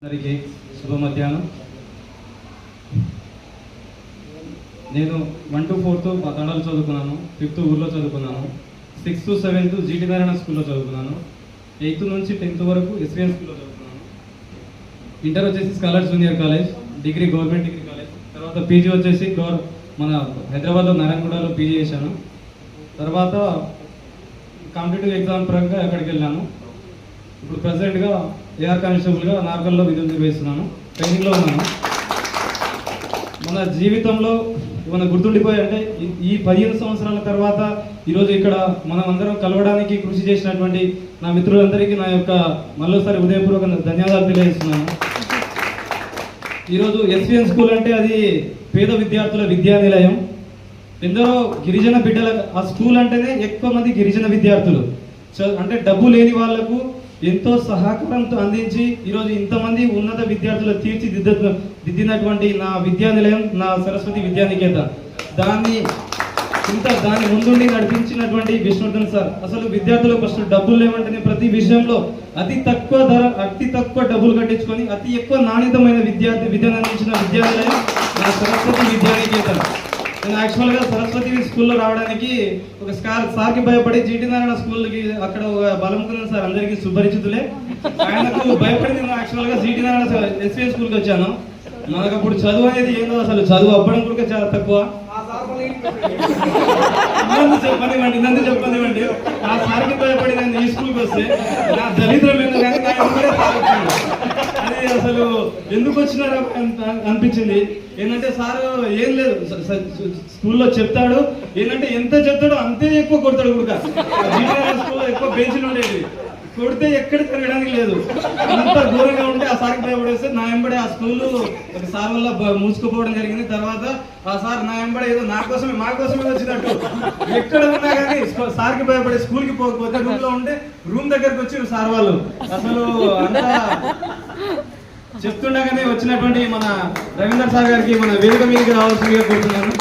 అందరికీ శుభ మధ్యాహ్నం. నేను 1 to 4th తండాలు చదువుకున్నాను, 5th ఊర్లో చదువుకున్నాను, 6th to 7th GT Narayana స్కూల్లో చదువుకున్నాను, 8th నుంచి 10th వరకు ఎస్విఎన్ స్కూల్లో చదువుకున్నాను. ఇంటర్ వచ్చేసి scholar junior college, degree government degree college. తర్వాత పీజీ వచ్చేసి మన హైదరాబాద్లో నారాయణగూడలో పీజీ చేశాను. తర్వాత కాంపిటేటివ్ ఎగ్జామ్ పరంగా అక్కడికి వెళ్ళాను. ఇప్పుడు ప్రజెంట్గా ఏఆర్ కానిస్టేబుల్గా నార్కల్లో విధులు నిర్వహిస్తున్నాను, ట్రైనింగ్లో ఉన్నాను. మన జీవితంలో ఏమైనా గుర్తుండిపోయి అంటే ఈ 15 సంవత్సరాల తర్వాత ఈరోజు ఇక్కడ మనం అందరం కలవడానికి కృషి చేసినటువంటి నా మిత్రులందరికీ నా యొక్క మరోసారి హృదయపూర్వక ధన్యవాదాలు తెలియజేస్తున్నాను. ఈరోజు ఎస్విఎన్ స్కూల్ అంటే అది పేద విద్యార్థుల విద్యా నిలయం. ఎందరో గిరిజన బిడ్డల ఆ స్కూల్ అంటేనే ఎక్కువ మంది గిరిజన విద్యార్థులు అంటే డబ్బు లేని వాళ్లకు ఎంతో సహకారంతో అందించి ఈరోజు ఇంతమంది ఉన్నత విద్యార్థులు తీర్చిదిద్దినటువంటి నా విద్యా నిలయం నా సరస్వతి విద్యానికేతన్. దాని ముందుండి నడిపించినటువంటి విష్ణువర్ధన్ సార్. అసలు విద్యార్థులకు ఫస్ట్ డబ్బులు లేవంటేనే ప్రతి విషయంలో అతి తక్కువ డబ్బులు కట్టించుకొని అతి ఎక్కువ నాణ్యతమైన విద్యను అందించిన విద్యా నిలయం నా సరస్వతి విద్యానికేతన్. నేను యాక్చువల్గా సరస్వతి స్కూల్లో రావడానికి ఒక సార్కి భయపడి జీటీ నారాయణ స్కూల్కి అక్కడ బలముకున్న సార్ అందరికీ సుపరిచితులే. ఆయనకు భయపడి నేను యాక్చువల్గా జీటీ నారాయణ ఎస్విఎన్ స్కూల్కి వచ్చాను. మనకు అప్పుడు చదువు అనేది ఏందో, అసలు చదువు అవ్వడం కూడా చాలా తక్కువ. నన్ను చెప్పనివ్వండి. ఆ సార్కి భయపడి నేను ఈ స్కూల్కి వస్తే నా దరిద్రం ఏందో కానీ అది అసలు ఎందుకు వచ్చినారో అనిపించింది. ఏంటంటే సార్ ఏం లేదు, స్కూల్లో చెప్తాడు, ఏంటంటే ఎంత చెప్తాడో అంతే ఎక్కువ కొడతాడు కూడా. స్కూల్లో ఎక్కువ బెంచ్లు ఉండేది, కొడితే ఎక్కడ తిరగడానికి లేదు, అంత ఘోరంగా ఉంటే ఆ సార్కి భయపడేస్తే నా వెంబడే ఆ స్కూల్ ఒక సార్ వల్ల మూసుకుపోవడం జరిగింది. తర్వాత ఆ సార్ నా వెంబడే ఏదో మా కోసమే వచ్చినట్టు ఎక్కడ ఉన్నా కానీ సార్కి భయపడే స్కూల్కి పోకపోతే రూమ్ లో ఉంటే రూమ్ దగ్గరకు వచ్చి సార్ వాళ్ళు అసలు అంతా చెప్తుండగానే వచ్చినటువంటి మన రవీందర్ సార్ గారికి మన వేదిక మీదకి రావాల్సిందిగా కోరుతున్నాను.